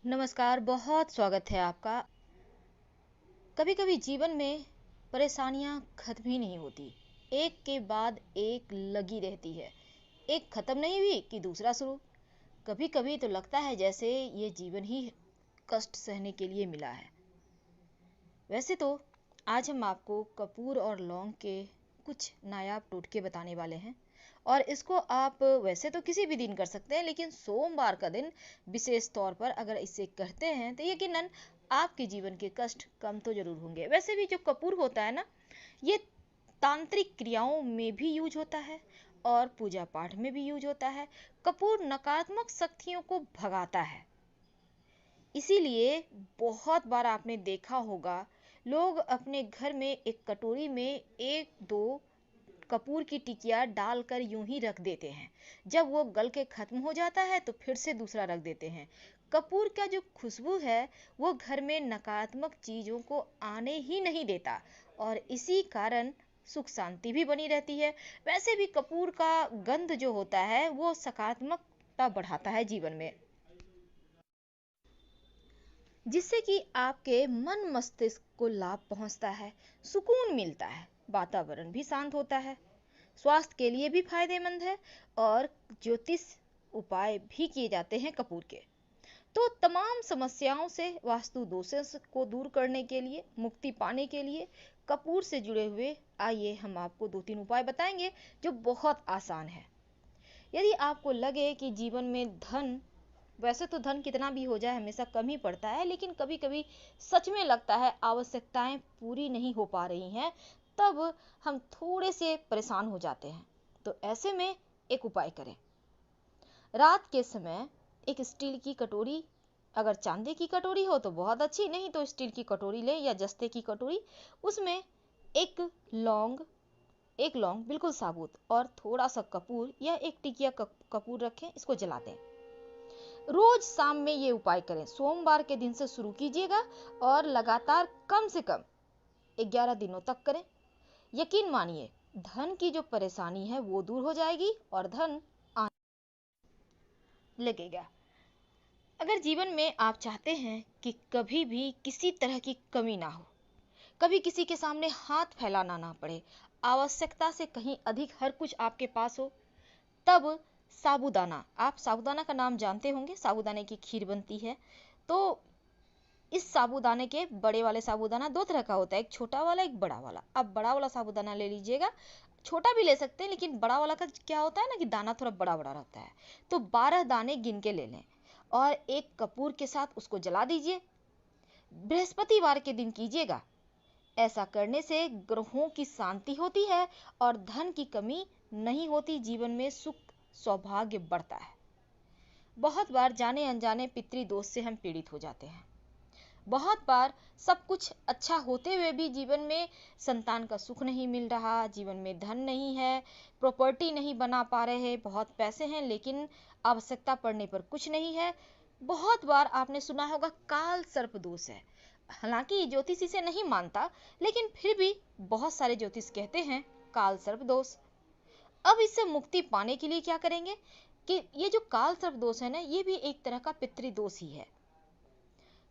नमस्कार, बहुत स्वागत है आपका। कभी कभी जीवन में परेशानियां खत्म ही नहीं होती, एक के बाद एक लगी रहती है। एक खत्म नहीं हुई कि दूसरा शुरू। कभी कभी तो लगता है जैसे ये जीवन ही कष्ट सहने के लिए मिला है। वैसे तो आज हम आपको कपूर और लौंग के कुछ नायाब टोटके बताने वाले हैं। और इसको आप वैसे तो किसी भी दिन कर सकते हैं, लेकिन सोमवार का दिन विशेष तौर पर अगर इसे करते हैं तो यकीनन आपके जीवन के कष्ट कम तो जरूर होंगे। वैसे भी जो कपूर होता है ना, ये तांत्रिक क्रियाओं में भी यूज होता है और पूजा पाठ में भी यूज होता है। कपूर नकारात्मक शक्तियों को भगाता है। इसीलिए बहुत बार आपने देखा होगा, लोग अपने घर में एक कटोरी में एक दो कपूर की टिकिया डालकर यूं ही रख देते हैं। जब वो गल के खत्म हो जाता है तो फिर से दूसरा रख देते हैं। कपूर का जो खुशबू है वो घर में नकारात्मक चीजों को आने ही नहीं देता और इसी कारण सुख शांति भी बनी रहती है। वैसे भी कपूर का गंध जो होता है वो सकारात्मकता बढ़ाता है जीवन में, जिससे कि आपके मन मस्तिष्क को लाभ पहुंचता है, सुकून मिलता है, वातावरण भी शांत होता है, स्वास्थ्य के लिए भी फायदेमंद है। और ज्योतिष उपाय भी किए जाते हैं कपूर के। तो तमाम समस्याओं से, वास्तु दोषों को दूर करने के लिए, मुक्ति पाने के लिए कपूर से जुड़े हुए आइए हम आपको दो तीन उपाय बताएंगे जो बहुत आसान है। यदि आपको लगे कि जीवन में धन, वैसे तो धन कितना भी हो जाए हमेशा कम ही पड़ता है, लेकिन कभी कभी सच में लगता है आवश्यकताएं पूरी नहीं हो पा रही हैं, तब हम थोड़े से परेशान हो जाते हैं। तो ऐसे में एक उपाय करें। रात के समय एक स्टील की कटोरी, अगर चांदी की कटोरी हो तो बहुत अच्छी, नहीं तो स्टील की कटोरी लें या जस्ते की कटोरी। उसमें एक लौंग, एक लौंग बिल्कुल साबुत और थोड़ा सा कपूर या एक टिकिया कपूर रखें, इसको जला दें। रोज शाम में ये उपाय करें। सोमवार के दिन से शुरू कीजिएगा और लगातार कम से कम 11 दिनों तक करें। यकीन मानिए, धन की जो परेशानी है वो दूर हो जाएगी और धन आने लगेगा। अगर जीवन में आप चाहते हैं कि कभी भी किसी तरह की कमी ना हो, कभी किसी के सामने हाथ फैलाना ना पड़े, आवश्यकता से कहीं अधिक हर कुछ आपके पास हो, तब साबूदाना, आप साबूदाना का नाम जानते होंगे, साबूदाने की खीर बनती है। तो इस साबूदाने के, बड़े वाले साबूदाना दो तरह का होता है, एक छोटा वाला एक बड़ा वाला। आप बड़ा वाला साबूदाना ले लीजिएगा, छोटा भी ले सकते हैं, लेकिन बड़ा वाला का क्या होता है ना कि दाना थोड़ा बड़ा बड़ा रहता है। तो 12 दाने गिन के ले लें और एक कपूर के साथ उसको जला दीजिए। बृहस्पतिवार के दिन कीजिएगा। ऐसा करने से ग्रहों की शांति होती है और धन की कमी नहीं होती, जीवन में सुख सौभाग्य बढ़ता है। बहुत बार जाने अनजाने पितृदोष से हम पीड़ित हो जाते हैं। बहुत बार सब कुछ अच्छा होते हुए भी जीवन में संतान का सुख नहीं मिल रहा, जीवन में धन नहीं है, प्रॉपर्टी नहीं बना पा रहे, बहुत पैसे हैं लेकिन आवश्यकता पड़ने पर कुछ नहीं है। बहुत बार आपने सुना होगा काल सर्प दोष है। हालांकि ज्योतिष इसे नहीं मानता, लेकिन फिर भी बहुत सारे ज्योतिष कहते हैं काल सर्प दोष। अब इससे मुक्ति पाने के लिए क्या करेंगे कि ये जो काल सर्प दोष है ना, ये भी एक तरह का पितृदोष ही है।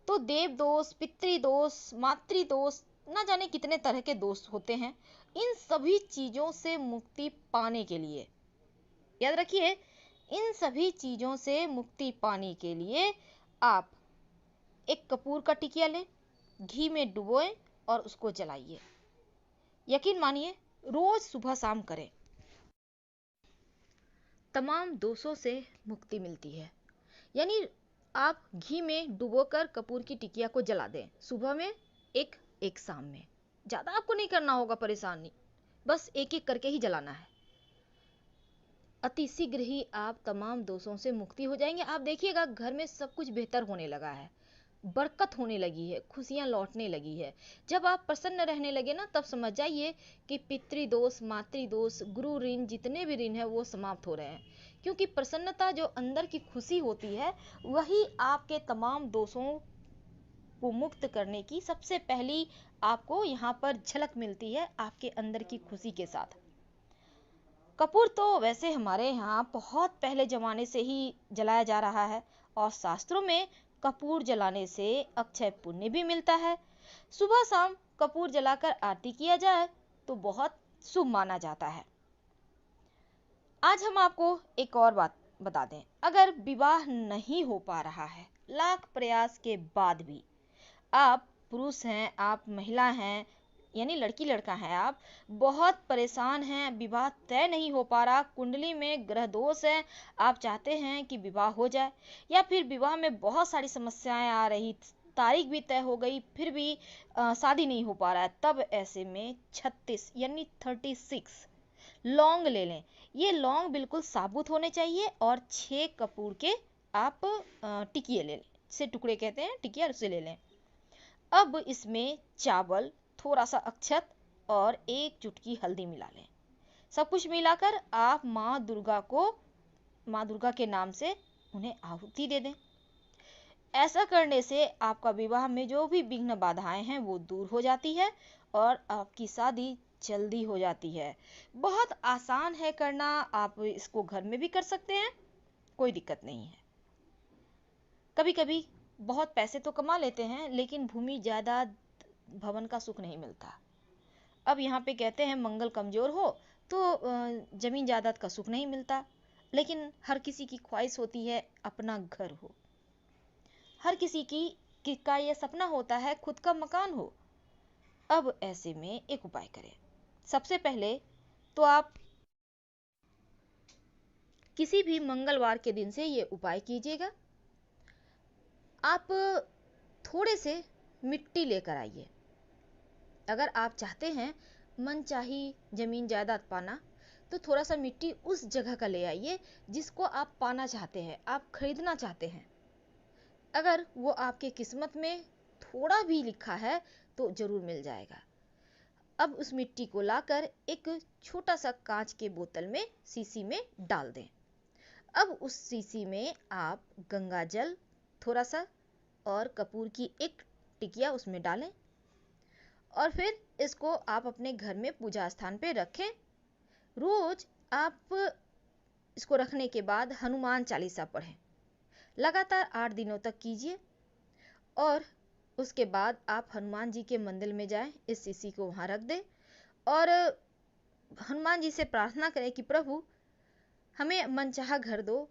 तो देव दोष, पितृदोष, मातृदोष, ना जाने कितने तरह के दोष होते हैं। इन सभी चीजों से मुक्ति पाने के लिए, याद रखिए, इन सभी चीजों से मुक्ति पाने के लिए आप एक कपूर का टिकिया लें, घी में डुबोएं और उसको जलाइए। यकीन मानिए, रोज सुबह शाम करें, तमाम दोषों से मुक्ति मिलती है। यानी आप घी में डुबोकर कपूर की टिकिया को जला दें, सुबह में एक, एक शाम में। ज्यादा आपको नहीं करना होगा परेशानी, बस एक एक करके ही जलाना है। अति शीघ्र ही आप तमाम दोषों से मुक्ति हो जाएंगे। आप देखिएगा घर में सब कुछ बेहतर होने लगा है, बरकत होने लगी है, खुशियां लौटने लगी है। जब आप प्रसन्न रहने लगे ना, तब समझ जाइए कि पितृदोष, मातृदोष, गुरु ऋण, जितने भी ऋण है वो समाप्त हो रहे हैं। क्योंकि प्रसन्नता, जो अंदर की खुशी होती है, वही आपके तमाम दोषों को मुक्त करने की सबसे पहली आपको यहाँ पर झलक मिलती है, आपके अंदर की खुशी के साथ। कपूर तो वैसे हमारे यहाँ बहुत पहले जमाने से ही जलाया जा रहा है और शास्त्रों में कपूर जलाने से अक्षय पुण्य भी मिलता है। सुबह शाम कपूर जलाकर आरती किया जाए तो बहुत शुभ माना जाता है। आज हम आपको एक और बात बता दें, अगर विवाह नहीं हो पा रहा है, लाख प्रयास के बाद भी, आप पुरुष हैं, आप महिला हैं, यानी लड़की लड़का है, आप बहुत परेशान हैं, विवाह तय नहीं हो पा रहा, कुंडली में ग्रह दोष है, आप चाहते हैं कि विवाह हो जाए, या फिर विवाह में बहुत सारी समस्याएं आ रही, तारीख भी तय हो गई, फिर भी शादी नहीं हो पा रहा है, तब ऐसे में 36 यानी 36 लौंग ले लें। ये लौंग बिल्कुल साबुत होने चाहिए और 6 कपूर के आप टिकिए ले लें, से टुकड़े कहते हैं, टिकिया उसे ले लें। अब इसमें चावल, थोड़ा सा अक्षत और 1 चुटकी हल्दी मिला लें। सब कुछ मिलाकर आप माँ दुर्गा के नाम से उन्हें आहुति दे दें। ऐसा करने से आपका विवाह में जो भी विघ्न बाधाएं हैं वो दूर हो जाती है और आपकी शादी जल्दी हो जाती है। बहुत आसान है करना, आप इसको घर में भी कर सकते हैं, कोई दिक्कत नहीं है। कभी कभी बहुत पैसे तो कमा लेते हैं लेकिन भूमि जायदाद भवन का सुख नहीं मिलता। अब यहाँ पे कहते हैं मंगल कमजोर हो तो जमीन जायदाद का सुख नहीं मिलता, लेकिन हर किसी की ख्वाहिश होती है अपना घर हो, हर किसी का ये सपना होता है खुद का मकान हो। अब ऐसे में एक उपाय करें। सबसे पहले तो आप किसी भी मंगलवार के दिन से ये उपाय कीजिएगा। आप थोड़े से मिट्टी लेकर आइए। अगर आप चाहते हैं मनचाही जमीन जायदाद पाना तो थोड़ा सा मिट्टी उस जगह का ले आइए जिसको आप पाना चाहते हैं, आप खरीदना चाहते हैं। अगर वो आपके किस्मत में थोड़ा भी लिखा है तो जरूर मिल जाएगा। अब उस मिट्टी को लाकर एक छोटा सा कांच के बोतल में, सीसी में डाल दें। अब उस सीसी में आप गंगा जल थोड़ा सा और कपूर की एक टिकिया उसमें डालें और फिर इसको आप अपने घर में पूजा स्थान पे रखें। रोज आप इसको रखने के बाद हनुमान चालीसा पढ़ें, लगातार 8 दिनों तक कीजिए और उसके बाद आप हनुमान जी के मंदिर में जाएं, इस सीसी को वहां रख दें और हनुमान जी से प्रार्थना करें कि प्रभु हमें मनचाहा घर दो,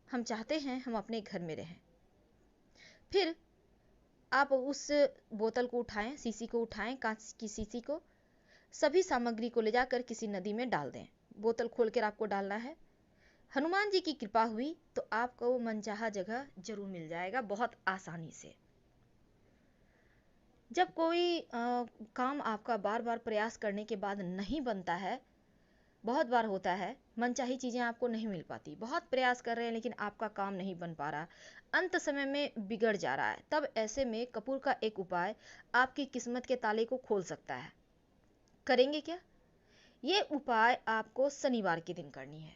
हम चाहते हैं हम अपने घर में रहें। फिर आप उस बोतल को उठाएं, सीसी को उठाएं, कांच की सीसी को, सभी सामग्री को ले जाकर किसी नदी में डाल दें। बोतल खोलकर आपको डालना है। हनुमान जी की कृपा हुई तो आपको वो मनचाहा जगह जरूर मिल जाएगा बहुत आसानी से। जब कोई काम आपका बार बार प्रयास करने के बाद नहीं बनता है, बहुत बार होता है मनचाही चीजें आपको नहीं मिल पाती, बहुत प्रयास कर रहे हैं लेकिन आपका काम नहीं बन पा रहा, अंत समय में बिगड़ जा रहा है, तब ऐसे में कपूर का एक उपाय आपकी किस्मत के ताले को खोल सकता है। करेंगे क्या? ये उपाय आपको शनिवार के दिन करनी है।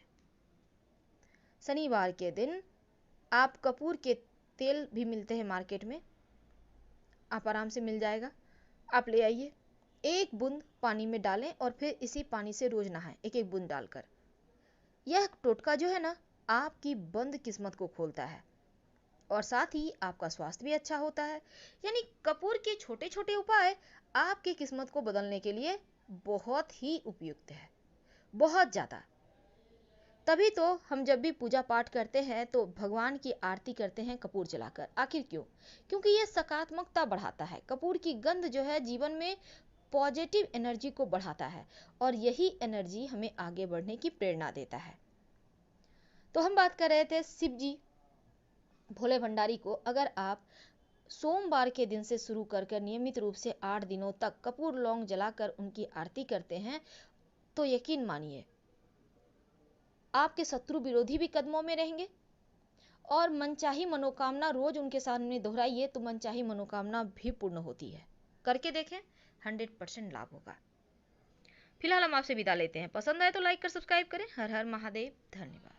शनिवार के दिन आप कपूर के तेल भी मिलते हैं मार्केट में, आप आराम से मिल जाएगा, आप ले आइए। 1 बूंद पानी में डालें और फिर इसी पानी से रोज नहाएं, एक एक बूंद डालकर। यह टोटका जो है ना, आपकी बंद किस्मत को खोलता है और साथ ही आपका स्वास्थ्य भी अच्छा होता है। यानी कपूर के छोटे छोटे उपाय आपकी किस्मत को बदलने के लिए बहुत ही उपयुक्त है, बहुत ज्यादा। तभी तो हम जब भी पूजा पाठ करते हैं तो भगवान की आरती करते हैं कपूर जलाकर। आखिर क्यों? क्योंकि यह सकारात्मकता बढ़ाता है। कपूर की गंध जो है जीवन में पॉजिटिव एनर्जी को बढ़ाता है और यही एनर्जी हमें आगे बढ़ने की प्रेरणा देता है। तो हम बात कर रहे थे शिव जी भोले भंडारी को। अगर आप सोमवार के दिन से शुरू कर नियमित रूप से 8 दिनों तक कपूर लौंग जलाकर उनकी आरती करते हैं तो यकीन मानिए आपके शत्रु विरोधी भी कदमों में रहेंगे और मनचाही मनोकामना रोज उनके सामने दोहराइए तो मनचाही मनोकामना भी पूर्ण होती है। करके देखें, 100% लाभ होगा। फिलहाल हम आपसे विदा लेते हैं। पसंद आए तो लाइक कर सब्सक्राइब करें। हर हर महादेव। धन्यवाद।